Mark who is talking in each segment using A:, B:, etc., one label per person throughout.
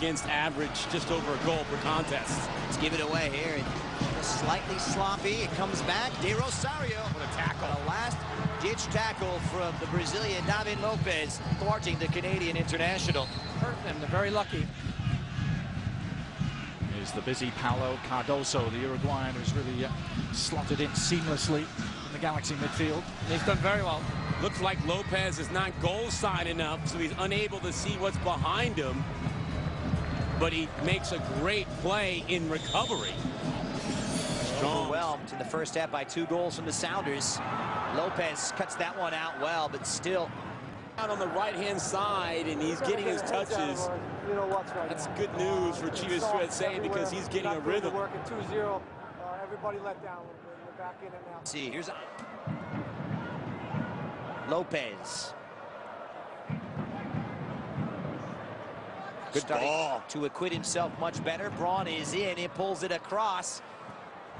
A: against average, just over a goal per contest.
B: Let's give it away here. And just slightly sloppy. It comes back. De Rosario.
A: What a tackle.
B: A last-ditch tackle from the Brazilian David Lopes, thwarting the Canadian international.
C: Hurt them. They're very lucky.
D: Is the busy Paulo Cardoso, the Uruguayan, who's really slotted in seamlessly in the Galaxy midfield.
C: He's done very well.
A: Looks like Lopes is not goal side enough, so he's unable to see what's behind him. But he makes a great play in recovery.
B: Overwhelmed in the first half by 2 goals from the Sounders. Lopes cuts that one out well, but still
A: Out on the right-hand side, and he's getting his touches. That's good news for Chivas USA because he's getting a rhythm.
E: Working 2-0. Everybody let down. We're back in it now.
B: See, here's Lopes. Good ball to acquit himself much better. Braun is in. He pulls it across.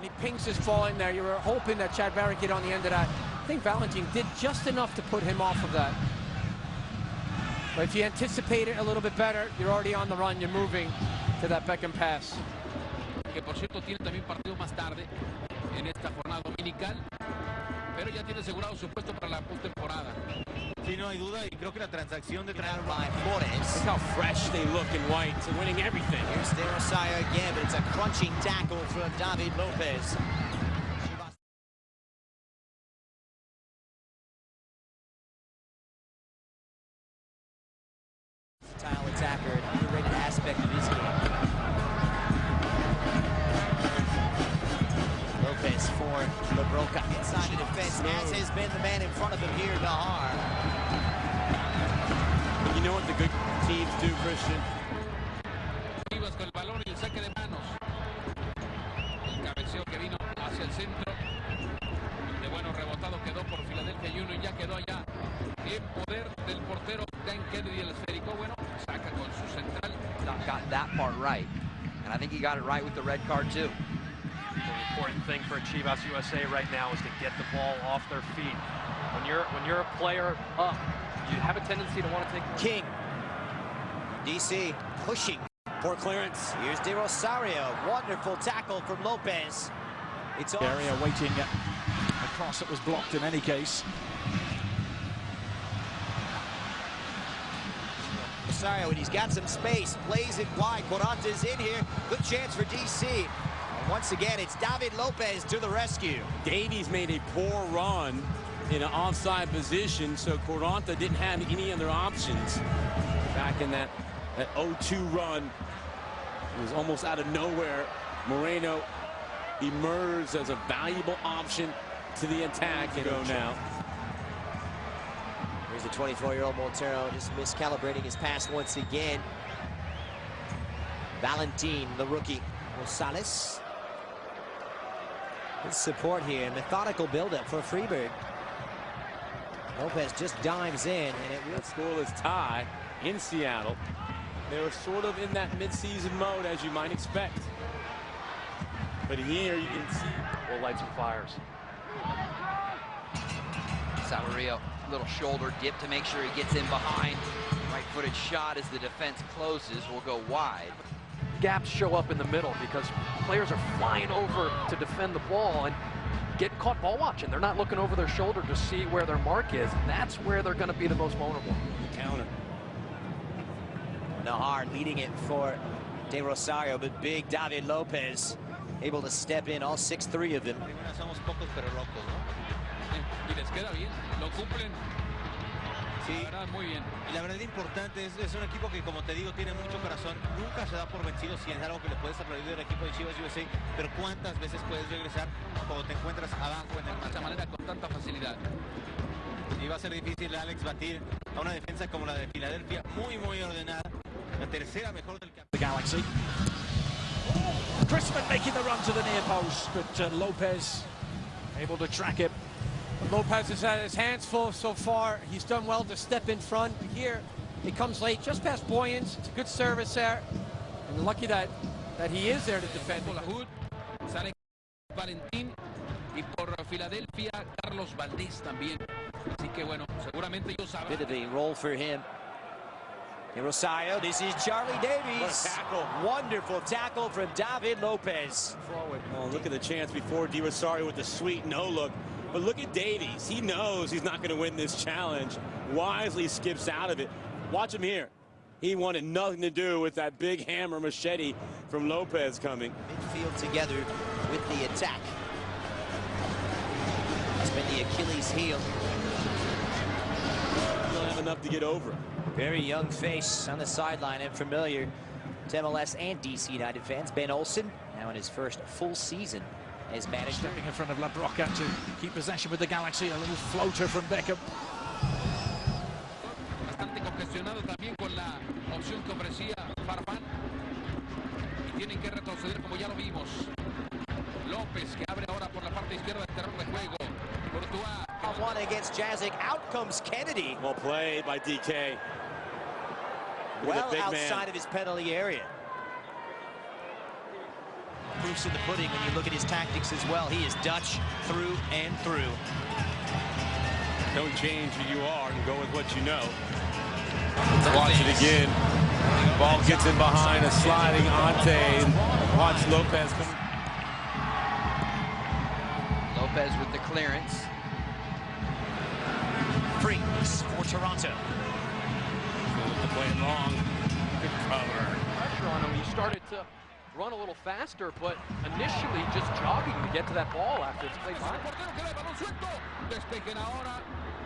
C: He pinks his fall in there. You were hoping that Chad Barrett get on the end of that. I think Valentin did just enough to put him off of that. But if you anticipate it a little bit better, you're already on the run. You're moving to that Beckham pass.
F: Que por cierto tiene también partido más tarde en esta jornada dominical, pero ya tiene asegurado su puesto para la postemporada.
G: Sí, no hay duda, y creo que la transacción de traer
B: By Flores.
A: Look how fresh they look in white, winning everything.
B: Here's De Rosario again, but it's a crunching tackle from David Lopes. Tile attacker, an underrated aspect of his game. Lopes for LaBroca inside the defense, as has been the man in front of him here, Nahar.
A: You know what the good teams do, Christian?
F: Chivas con el balón y el saque de manos. El cabeceo que vino hacia el centro. De bueno rebotado quedó por Philadelphia Union, ya quedó allá en poder del portero Dan Kennedy. El esférico, bueno, saca con su central.
H: Got that part right, and I think he got it right with the red card too.
I: The important thing for Chivas USA right now is to get the ball off their feet. When you're a player up, you have a tendency to want to take
B: King. DC pushing for clearance. Here's De Rosario. Wonderful tackle from Lopes. It's off.
D: Area waiting a cross that was blocked in any case.
B: Rosario, and he's got some space, plays it wide. Quaranta's in here. Good chance for DC. And once again, it's David Lopes to the rescue.
A: Davies made a poor run in an offside position, so Quaranta didn't have any other options. Back in that 0-2 run, it was almost out of nowhere. Moreno emerged as a valuable option to the attack. Go now.
B: Here's the 24-year-old Montero, just miscalibrating his pass once again. Valentin, the rookie. Rosales. Good support here. Methodical buildup for Freeburg. Lopes just dives in, and it will.
A: Scoreless tie in Seattle. They were sort of in that midseason mode, as you might expect. But here you can see
I: we'll light some fires.
H: Savario, little shoulder dip to make sure he gets in behind. Right-footed shot as the defense closes will go wide.
I: Gaps show up in the middle because players are flying over to defend the ball and get caught ball watching. They're not looking over their shoulder to see where their mark is. That's where they're going to be the most vulnerable.
A: counter.
B: Nahar leading it for De Rosario, but big David Lopes able to step in, all 6'3" of them.
G: Somos pocos pero locos, ¿no?
F: Y les queda bien, lo cumplen.
G: Sí,
F: La verdad, muy bien.
G: y la verdad importante es un equipo que, como te digo, tiene mucho corazón. Nunca se da por vencido si es algo que le puedes aplaudir al equipo de Chivas USA, pero cuántas veces puedes regresar cuando te encuentras abajo en el
F: De esta manera, con tanta facilidad.
G: Y va a ser difícil, Alex, batir a una defensa como la de Filadelfia, muy ordenada. La tercera mejor del campeonato.
D: The Galaxy. Crispin making the run to the near post, but Lopes able to track him.
C: Lopes has had his hands full so far. He's done well to step in front. Here, he comes late, just past Boyens. It's a good service there. And lucky that he is there to defend.
F: Por la Hood, sale Valentín y por Filadelfia, Carlos Valdés también. Así que bueno, seguramente ellos saben.
B: Bit of a roll for him. Rosario, this is Charlie Davies.
A: What a tackle.
B: Wonderful tackle from David Lopes.
A: Forward. Oh, look at the chance before Di Rosario with the sweet no-look. But look at Davies. He knows he's not going to win this challenge. Wisely skips out of it. Watch him here. He wanted nothing to do with that big hammer machete from Lopes coming.
B: Midfield together with the attack. It's been the Achilles heel.
A: Don't have enough to get over.
B: Very young face on the sideline and familiar to MLS and DC United fans. Ben Olsen, now in his first full season as manager.
D: Stepping in front of La Broca to keep possession with the Galaxy. A little floater from Beckham.
F: Bastante congestionado también con la opción que ofrecía Farfán. Y tienen que retroceder como ya lo vimos. López que abre ahora por la parte izquierda del terreno de juego. Courtois.
B: One against Jazik. Out comes Kennedy.
A: Well played by DK.
B: Well outside of his penalty area. Proofs in the pudding when you look at his tactics as well. He is Dutch through and through.
A: Don't change who you are and go with what you know. Watch it again. Ball gets in behind a sliding Ante. Watch Lopes come.
H: Lopes with the clearance.
B: Freaks for Toronto.
A: Playing long. Good cover.
I: Pressure on him. He started to run a little faster, but initially just jogging to get to that ball after it's played by.
F: Despejen ahora.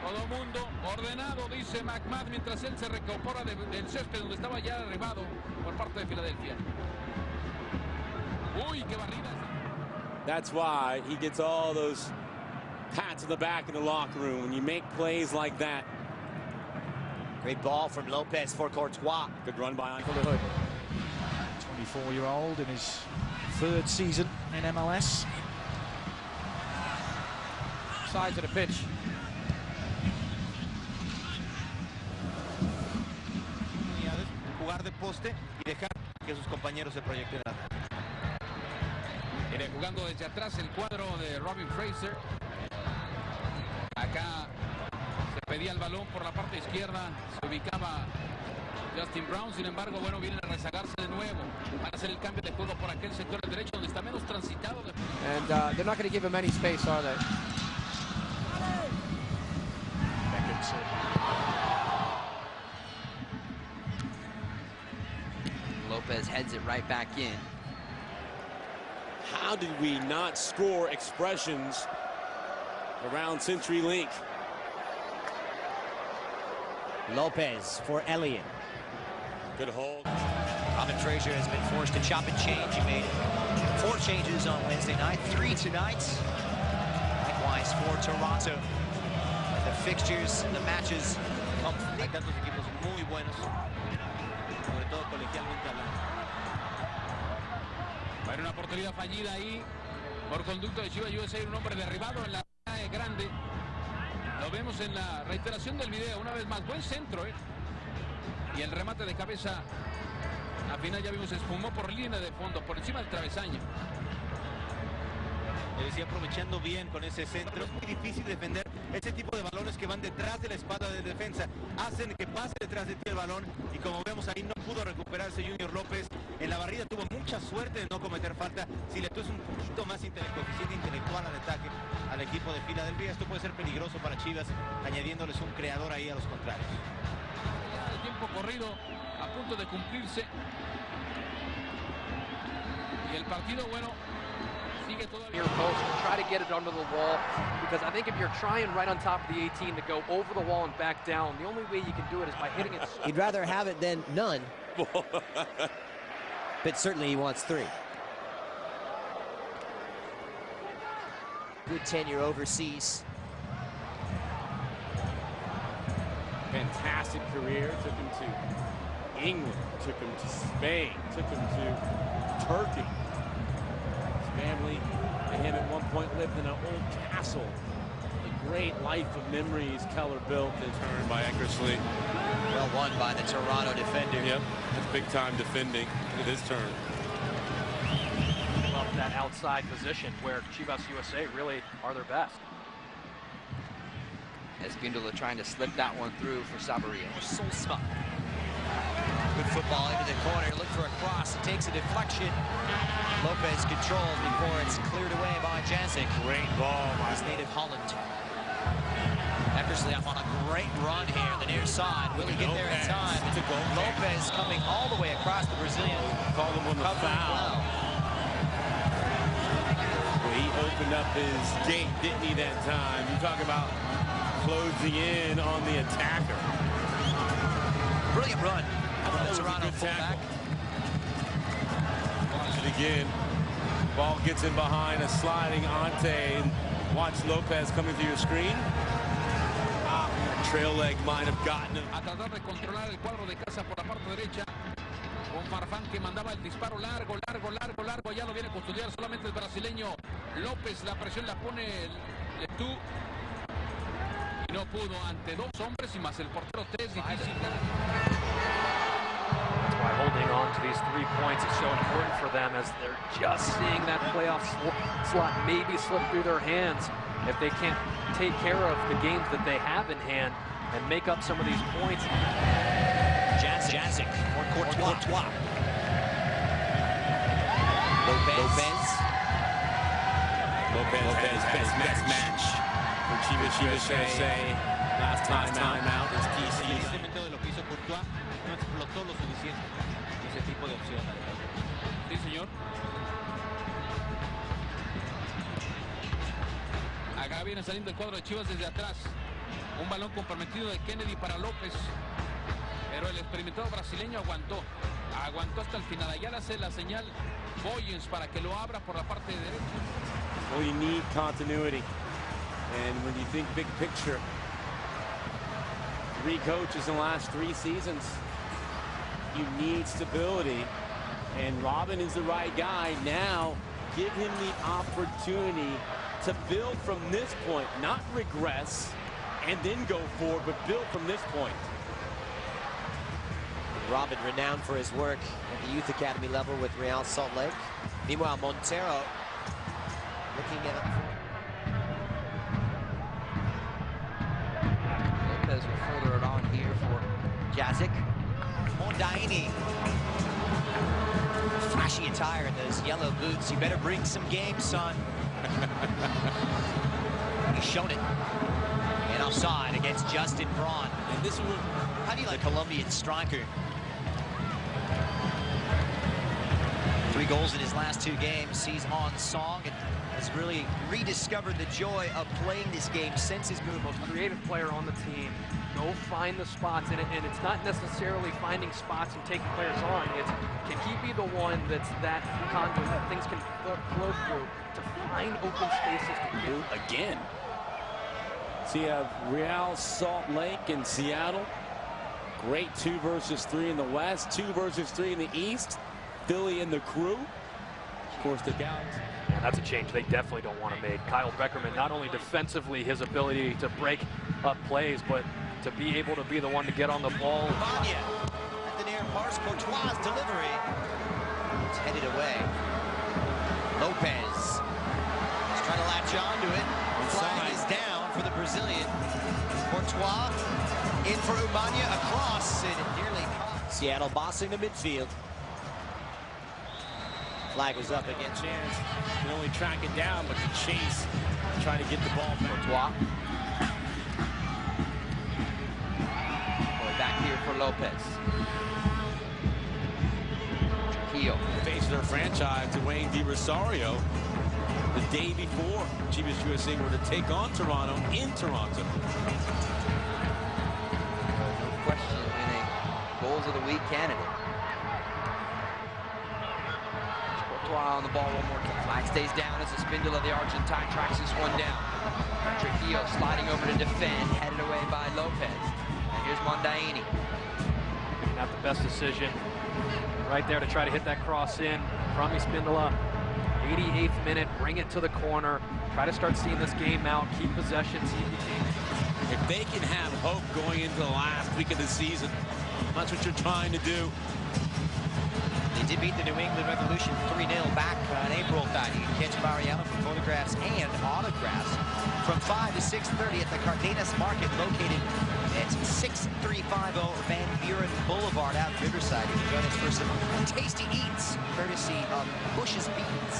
F: Todo mundo ordenado, dice McMahon, mientras él se recupera del césped donde estaba ya derribado por parte de Filadelfia. Uy, qué barrida.
A: That's why he gets all those pats in the back in the locker room when you make plays like that.
B: Great ball from Lopes for Courtois.
A: Good run by
B: Under the hood.
D: 24-year-old in his third season in MLS.
C: Sides of the pitch.
G: Jugar de poste y dejar que sus compañeros se proyecten.
F: Viene jugando desde atrás el cuadro de Robin Fraser. Acá se pedía el balón por la parte izquierda. Se ubicaba Justin Brown. Sin embargo, bueno, vienen a rezagarse de nuevo. Van a hacer el cambio de juego por aquel sector del derecho donde está menos transitado.
C: And they're not going to give him any space, are they?
H: Lopes heads it right back in.
A: How did we not score expressions around CenturyLink?
B: Lopes for Elliott.
A: Good hold.
B: Robin Fraser has been forced to chop and change. He made 4 changes on Wednesday night, 3 tonight. Likewise for Toronto. The fixtures, the matches come.
G: Hay tantos equipos muy buenos, sobre todo colegialmente hablando.
F: Para una oportunidad fallida ahí por conducto de Chivas USA, un hombre derribado en la grande. Lo vemos en la reiteración del video una vez más. Buen centro, y el remate de cabeza al final ya vimos espumó por línea de fondo por encima del travesaño.
G: Le decía, aprovechando bien con ese centro. Es muy difícil defender ese tipo de balones que van detrás de la espalda del defensa. Hacen que pase detrás de ti el balón y como vemos ahí no pudo recuperarse Junior López. En la barrida tuvo mucha suerte de no cometer falta. Si le tuvo un poquito más coeficiente intelectual al ataque al equipo de Filadelfia, esto puede ser peligroso para Chivas, añadiéndoles un creador ahí a los contrarios.
F: El tiempo corrido a punto de cumplirse. Y el partido, bueno, sigue todavía.
I: Near post, try to get it under the wall, because I think if you're trying right on top of the 18 to go over the wall and back down, the only way you can do it is by hitting it.
B: He'd rather have it than none. But certainly he wants 3. Good tenure overseas.
A: Fantastic career. Took him to England, took him to Spain, took him to Turkey. His family and him at one point lived in an old castle. A great life of memories Keller built. And turned by Eckersley.
B: Well won by the Toronto defender.
A: Yep, that's big time defending. Look at his turn.
I: Love that outside position where Chivas USA really are their best.
H: Espindola trying to slip that one through for Sabarillo.
B: football into the corner. Look for a cross. It takes a deflection. Lopes controlled before it's cleared away by Jancic.
A: Great ball by
B: his native Holland. Eckersley off on a great run here on the near side. Will he get there in time? Lopes coming all the way across the Brazilian.
A: Called him on the foul. Well, he opened up his gate, didn't he, that time? You talk about closing in on the attacker.
B: Brilliant run from the Toronto fullback.
A: Watch it again. Ball gets in behind a sliding Ante. Watch Lopes coming through your screen. Trail leg might have gotten him.
F: A tratar de controlar el cuadro de casa por la parte derecha. Con Farfán que mandaba el disparo largo. Ya lo viene a custodiar solamente el brasileño. Lopes, la presión la pone Letú. Y no pudo ante dos hombres y más el portero 3. Difícil.
I: That's why holding on to these 3 points is so important for them, as they're just seeing that playoff slot maybe slip through their hands if they can't take care of the games that they have in hand and make up some of these points.
B: Jancic or Courtois. Lopes
A: best match for Chivas USA. Last time out is TC.
G: Independientemente de lo que hizo Courtois, no explotó lo suficiente ese tipo de opción.
F: Sí, señor. Acá viene saliendo el cuadro de Chivas desde atrás. Un balón comprometido de Kennedy para Lopes. Pero el experimentado brasileño aguantó. Aguantó hasta el final. Allá le hace la señal Boyens para que lo abra por la parte de derecha.
A: Well, you need continuity. And when you think big picture, 3 coaches in the last 3 seasons, you need stability. And Robin is the right guy. Now, give him the opportunity to build from this point, not regress and then go forward, but build from this point.
J: Robin, renowned for his work at the youth academy level with Real Salt Lake. Meanwhile, Montero looking at it.
H: Lopes will further it on here for Jancic.
B: Mondaini. Flashy attire in those yellow boots. You better bring some game, son. He's shown it. And offside against Justin Braun.
A: And this will,
B: how do you like Colombian striker? 3 goals in his last 2 games. He's on song and has really rediscovered the joy of playing this game since his move.
I: Most creative player on the team. Go find the spots in it, and it's not necessarily finding spots and taking players on. It's, can he be the one that's that conduit that things can flow through to find open spaces to do
A: again? So you have Real Salt Lake in Seattle. Great 2 versus 3 in the West, 2 versus 3 in the East. Philly and the Crew. Of course, the Galaxy.
I: And that's a change they definitely don't want to make. Kyle Beckerman, not only defensively, his ability to break up plays, but to be able to be the one to get on the ball.
B: Vanya at the near pass. Courtois' delivery. It's headed away. Lopes is trying to latch on to it. Flag is down for the Brazilian. Courtois in for Umania across, and it nearly caught.
J: Seattle bossing the midfield. Flag was up against
A: Chance. Can only track it down, but the chase, trying to get the ball back.
H: Courtois. Back here for Lopes. Trujillo.
A: Face their franchise to Wayne D. Rosario the day before Chivas USA were to take on Toronto in Toronto.
H: No question, in a goals of the week candidate. Courtois on the ball one more time. Flag stays down as the spindle of the Argentine tracks this one down. Trujillo sliding over to defend, headed away by Lopes. Here's Mondaini.
I: Not the best decision right there to try to hit that cross in. Rami Spindola, 88th minute, bring it to the corner. Try to start seeing this game out, keep possession, see if you can.
A: If they can have hope going into the last week of the season, that's what you're trying to do.
B: They did beat the New England Revolution 3-0 back on April 30. Catch Mariano for photographs and autographs from 5 to 6:30 at the Cardenas Market, located at 6350 Van Buren Boulevard out in Riverside. You can join us for some tasty eats, courtesy of Bush's Beans.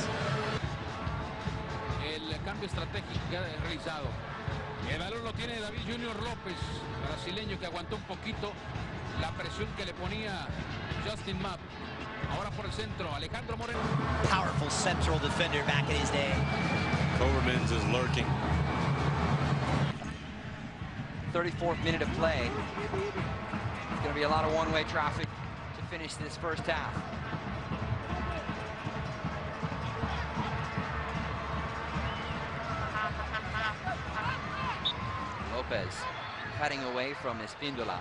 F: El cambio estratégico que ha realizado. El balón lo tiene David Junior Lopes, brasileño, que aguantó un poquito la presión que le ponía Justin Mapp. Ahora por el centro, Alejandro Moreno.
B: Powerful central defender back in his day.
A: Overmans is lurking.
H: 34th minute of play. It's going to be a lot of one-way traffic to finish this first half. Lopes cutting away from Espíndola.